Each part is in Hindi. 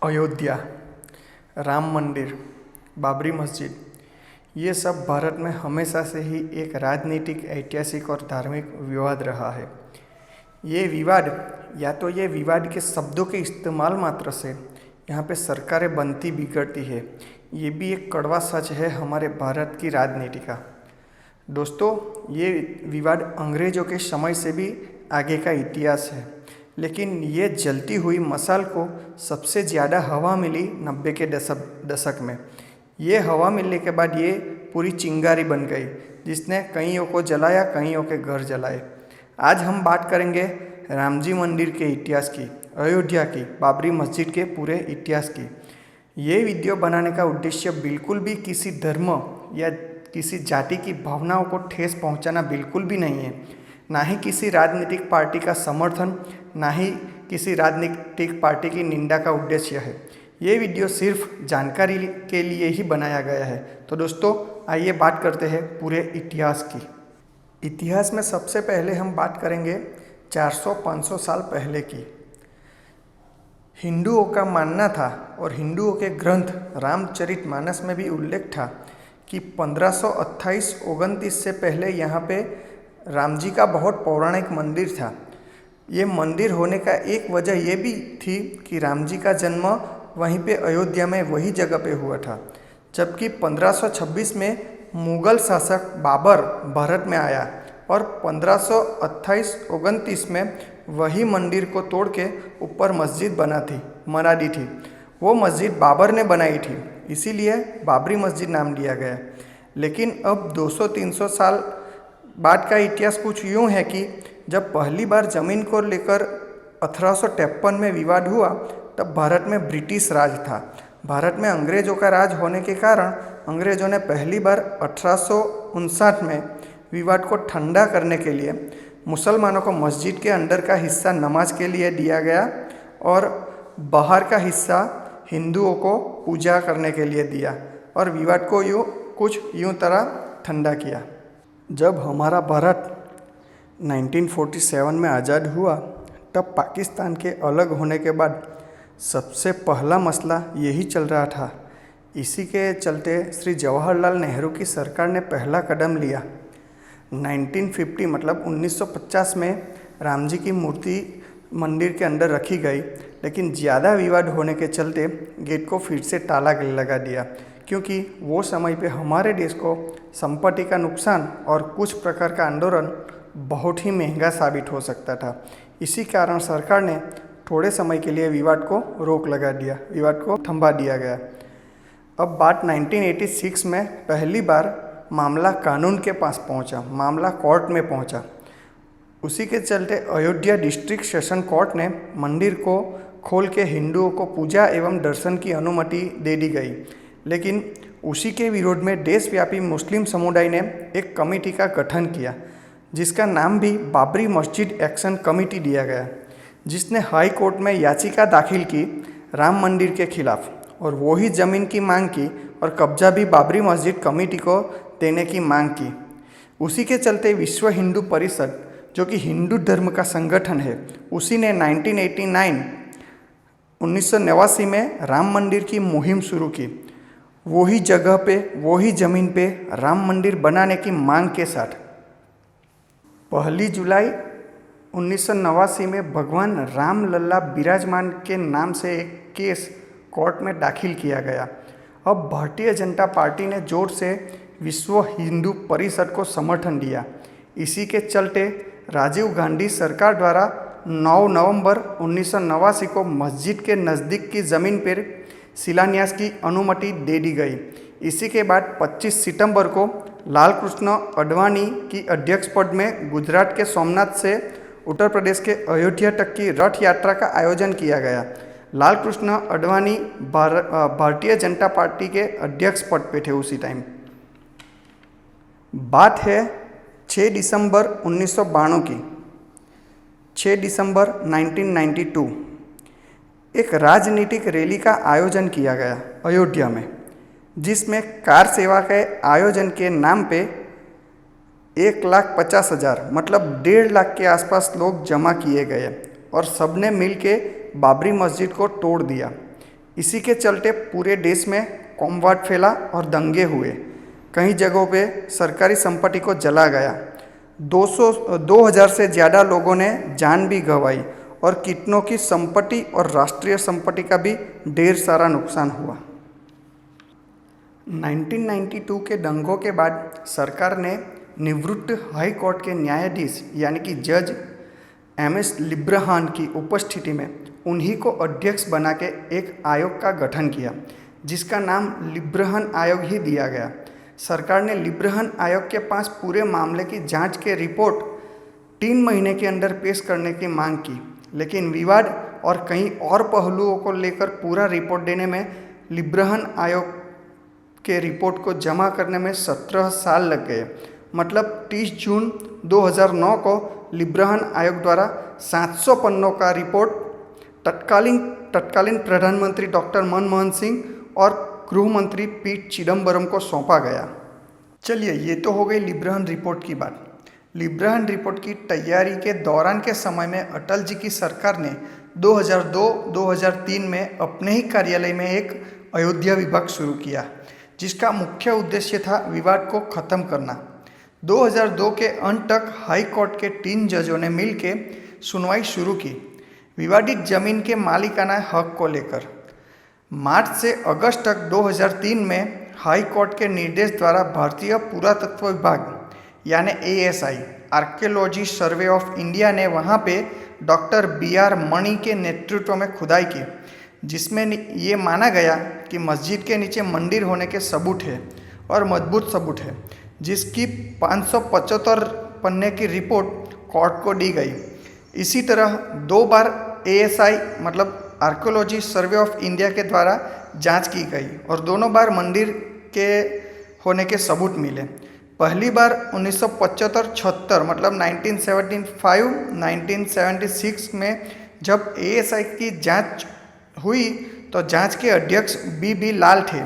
अयोध्या, राम मंदिर, बाबरी मस्जिद, ये सब भारत में हमेशा से ही एक राजनीतिक, ऐतिहासिक और धार्मिक विवाद रहा है। ये विवाद या तो ये विवाद के शब्दों के इस्तेमाल मात्र से यहाँ पे सरकारें बनती बिगड़ती है, ये भी एक कड़वा सच है हमारे भारत की राजनीति का। दोस्तों, ये विवाद अंग्रेज़ों के समय से भी आगे का इतिहास है, लेकिन ये जलती हुई मशाल को सबसे ज़्यादा हवा मिली 90 के दशक में। ये हवा मिलने के बाद ये पूरी चिंगारी बन गई, जिसने कईयों को जलाया, कईयों के घर जलाए। आज हम बात करेंगे राम जी मंदिर के इतिहास की, अयोध्या की, बाबरी मस्जिद के पूरे इतिहास की। ये वीडियो बनाने का उद्देश्य बिल्कुल भी किसी धर्म या किसी जाति की भावनाओं को ठेस पहुंचाना बिल्कुल भी नहीं है, ना ही किसी राजनीतिक पार्टी का समर्थन, ना ही किसी राजनीतिक पार्टी की निंदा का उद्देश्य है। ये वीडियो सिर्फ जानकारी के लिए ही बनाया गया है। तो दोस्तों, आइए बात करते हैं पूरे इतिहास की। इतिहास में सबसे पहले हम बात करेंगे 400-500 साल पहले की। हिंदुओं का मानना था और हिंदुओं के ग्रंथ रामचरितमानस में भी उल्लेख था कि 1528-29 से पहले यहाँ पे राम जी का बहुत पौराणिक मंदिर था। ये मंदिर होने का एक वजह ये भी थी कि राम जी का जन्म वहीं पे अयोध्या में वही जगह पे हुआ था, जबकि 1526 में मुग़ल शासक बाबर भारत में आया और 1528-29 में वही मंदिर को तोड़ के ऊपर मस्जिद बना दी थी। वो मस्जिद बाबर ने बनाई थी, इसीलिए बाबरी मस्जिद नाम दिया गया। लेकिन अब 200-300 साल बाद का इतिहास कुछ यूँ है कि जब पहली बार ज़मीन को लेकर 1853 में विवाद हुआ, तब भारत में ब्रिटिश राज था। भारत में अंग्रेज़ों का राज होने के कारण अंग्रेज़ों ने पहली बार 1859 में विवाद को ठंडा करने के लिए मुसलमानों को मस्जिद के अंदर का हिस्सा नमाज के लिए दिया गया और बाहर का हिस्सा हिंदुओं को पूजा करने के लिए दिया, और विवाद को कुछ यूँ तरह ठंडा किया। जब हमारा भारत 1947 में आज़ाद हुआ, तब पाकिस्तान के अलग होने के बाद सबसे पहला मसला यही चल रहा था। इसी के चलते श्री जवाहरलाल नेहरू की सरकार ने पहला कदम लिया। 1950 मतलब 1950 में राम जी की मूर्ति मंदिर के अंदर रखी गई, लेकिन ज़्यादा विवाद होने के चलते गेट को फिर से ताला लगा दिया, क्योंकि वो समय पे हमारे देश को संपत्ति का नुकसान और कुछ प्रकार का आंदोलन बहुत ही महंगा साबित हो सकता था। इसी कारण सरकार ने थोड़े समय के लिए विवाद को रोक लगा दिया, विवाद को थंबा दिया गया। अब बात 1986 में पहली बार मामला कानून के पास पहुंचा, मामला कोर्ट में पहुंचा। उसी के चलते अयोध्या डिस्ट्रिक्ट सेशन कोर्ट ने मंदिर को खोल के हिंदुओं को पूजा एवं दर्शन की अनुमति दे दी गई, लेकिन उसी के विरोध में देशव्यापी मुस्लिम समुदाय ने एक कमेटी का गठन किया, जिसका नाम भी बाबरी मस्जिद एक्शन कमेटी दिया गया, जिसने हाई कोर्ट में याचिका दाखिल की राम मंदिर के खिलाफ, और वही ज़मीन की मांग की और कब्जा भी बाबरी मस्जिद कमेटी को देने की मांग की। उसी के चलते विश्व हिंदू परिषद, जो कि हिंदू धर्म का संगठन है, उसी ने 1989 में राम मंदिर की मुहिम शुरू की, वही जगह पे, वही ज़मीन पे राम मंदिर बनाने की मांग के साथ। 1 जुलाई 1989 में भगवान राम लल्ला विराजमान के नाम से एक केस कोर्ट में दाखिल किया गया। अब भारतीय जनता पार्टी ने जोर से विश्व हिंदू परिषद को समर्थन दिया। इसी के चलते राजीव गांधी सरकार द्वारा 9 नवंबर 1989 को मस्जिद के नज़दीक की ज़मीन पर शिलान्यास की अनुमति दे दी गई। इसी के बाद 25 सितंबर को लाल कृष्ण आडवाणी की अध्यक्ष पद में गुजरात के सोमनाथ से उत्तर प्रदेश के अयोध्या तक की रथ यात्रा का आयोजन किया गया। लाल कृष्ण आडवाणी भारतीय जनता पार्टी के अध्यक्ष पद पे थे उसी टाइम। बात है 6 दिसंबर 1992 की। 6 दिसंबर 1992 एक राजनीतिक रैली का आयोजन किया गया अयोध्या में, जिसमें कार सेवा के आयोजन के नाम पे 1,50,000 मतलब 1.5 लाख के आसपास लोग जमा किए गए और सबने मिल के बाबरी मस्जिद को तोड़ दिया। इसी के चलते पूरे देश में कोमवाद फैला और दंगे हुए। कई जगहों पे सरकारी संपत्ति को जला गया। 2000 से ज़्यादा लोगों ने जान भी गंवाई और कितनों की संपत्ति और राष्ट्रीय संपत्ति का भी ढेर सारा नुकसान हुआ। 1992 के दंगों के बाद सरकार ने निवृत्त हाई कोर्ट के न्यायाधीश यानी कि जज एमएस लिब्रहान की उपस्थिति में उन्हीं को अध्यक्ष बना के एक आयोग का गठन किया, जिसका नाम लिब्रहान आयोग ही दिया गया। सरकार ने लिब्रहान आयोग के पास पूरे मामले की जांच के रिपोर्ट 3 महीने के अंदर पेश करने की मांग की, लेकिन विवाद और कई और पहलुओं को लेकर पूरा रिपोर्ट देने में लिब्रहान आयोग के रिपोर्ट को जमा करने में 17 साल लग गए। मतलब 30 जून 2009 को लिब्रहान आयोग द्वारा 700 पन्नों का रिपोर्ट तत्कालीन प्रधानमंत्री डॉक्टर मनमोहन सिंह और गृह मंत्री पी चिदम्बरम को सौंपा गया। चलिए, ये तो हो गई लिब्रहान रिपोर्ट की बात। लिब्रहान रिपोर्ट की तैयारी के दौरान के समय में अटल जी की सरकार ने 2002-2003 में अपने ही कार्यालय में एक अयोध्या विभाग शुरू किया, जिसका मुख्य उद्देश्य था विवाद को ख़त्म करना। 2002 के अंत तक हाई कोर्ट के 3 जजों ने मिलकर सुनवाई शुरू की विवादित जमीन के मालिकाना हक को लेकर। मार्च से अगस्त तक 2003 में हाई कोर्ट के निर्देश द्वारा भारतीय पुरातत्व विभाग यानी ASI archaeology survey of India ने वहां पे डॉक्टर BR मणि के नेतृत्व में खुदाई की, जिसमें ये माना गया कि मस्जिद के नीचे मंदिर होने के सबूत है और मजबूत सबूत है, जिसकी 575 पन्ने की रिपोर्ट कोर्ट को दी गई। इसी तरह 2 बार ASI मतलब आर्कियोलॉजी सर्वे ऑफ इंडिया के द्वारा जांच की गई और दोनों बार मंदिर के होने के सबूत मिले। पहली बार 1975-76 मतलब 1976 में जब ASI की जांच हुई तो जांच के अध्यक्ष BB लाल थे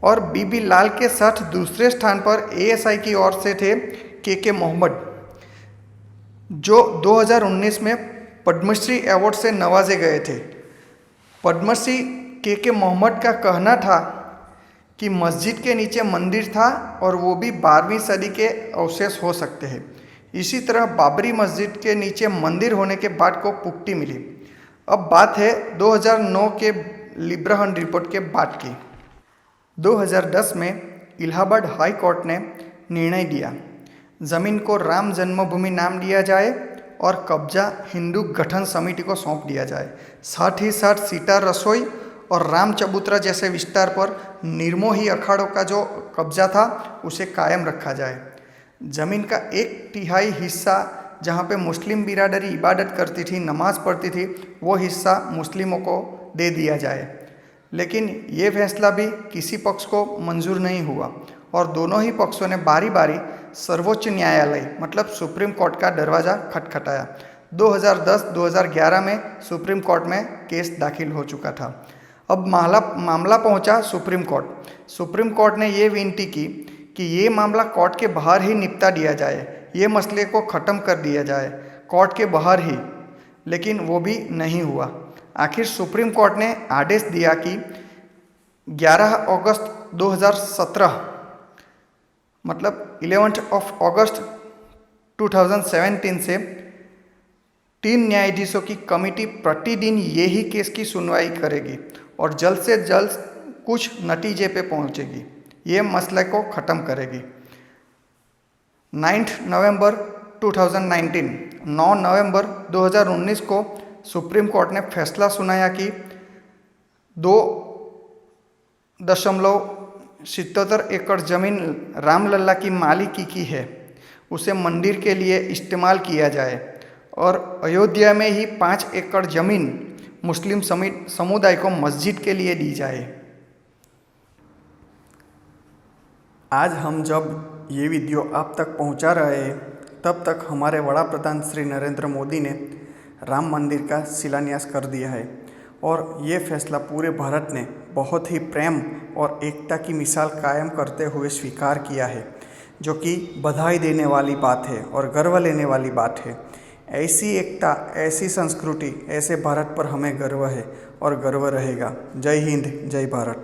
और BB लाल के साथ दूसरे स्थान पर ASI की ओर से थे KK मोहम्मद, जो 2019 में पद्मश्री अवार्ड से नवाजे गए थे। पद्मश्री KK मोहम्मद का कहना था कि मस्जिद के नीचे मंदिर था और वो भी 12वीं सदी के अवशेष हो सकते हैं। इसी तरह बाबरी मस्जिद के नीचे मंदिर होने के बाद को पुष्टि मिली। अब बात है 2009 के लिब्रहान रिपोर्ट के बाद की। 2010 में इलाहाबाद हाई कोर्ट ने निर्णय दिया जमीन को राम जन्मभूमि नाम दिया जाए और कब्जा हिंदू गठन समिति को सौंप दिया जाए। साथ ही साथ सीता रसोई और राम चबूतरा जैसे विस्तार पर निर्मोही अखाड़ों का जो कब्जा था उसे कायम रखा जाए। जमीन का 1/3 हिस्सा जहाँ पे मुस्लिम बिरादरी इबादत करती थी, नमाज पढ़ती थी, वो हिस्सा मुस्लिमों को दे दिया जाए। लेकिन ये फैसला भी किसी पक्ष को मंजूर नहीं हुआ और दोनों ही पक्षों ने बारी बारी सर्वोच्च न्यायालय मतलब सुप्रीम कोर्ट का दरवाज़ा खटखटाया। 2010-2011 में सुप्रीम कोर्ट में केस दाखिल हो चुका था। अब मामला पहुंचा सुप्रीम कोर्ट। सुप्रीम कोर्ट ने ये विनती की कि ये मामला कोर्ट के बाहर ही निपटा दिया जाए, ये मसले को ख़त्म कर दिया जाए कोर्ट के बाहर ही, लेकिन वो भी नहीं हुआ। आखिर सुप्रीम कोर्ट ने आदेश दिया कि 11 अगस्त 2017 मतलब 11 अगस्त 2017 से 3 न्यायाधीशों की कमेटी प्रतिदिन यही केस की सुनवाई करेगी और जल्द से जल्द कुछ नतीजे पे पहुंचेगी, ये मसले को ख़त्म करेगी। 9 नवंबर 2019 9 नवंबर 2019 को सुप्रीम कोर्ट ने फैसला सुनाया कि 2.77 एकड़ ज़मीन रामलला की मालिकी की है, उसे मंदिर के लिए इस्तेमाल किया जाए और अयोध्या में ही 5 एकड़ ज़मीन मुस्लिम समुदाय को मस्जिद के लिए दी जाए। आज हम जब ये वीडियो आप तक पहुंचा रहे हैं तब तक हमारे वड़ा प्रधान श्री नरेंद्र मोदी ने राम मंदिर का शिलान्यास कर दिया है और ये फैसला पूरे भारत ने बहुत ही प्रेम और एकता की मिसाल कायम करते हुए स्वीकार किया है, जो कि बधाई देने वाली बात है और गर्व लेने वाली बात है। ऐसी एकता, ऐसी संस्कृति, ऐसे भारत पर हमें गर्व है और गर्व रहेगा। जय हिंद, जय भारत।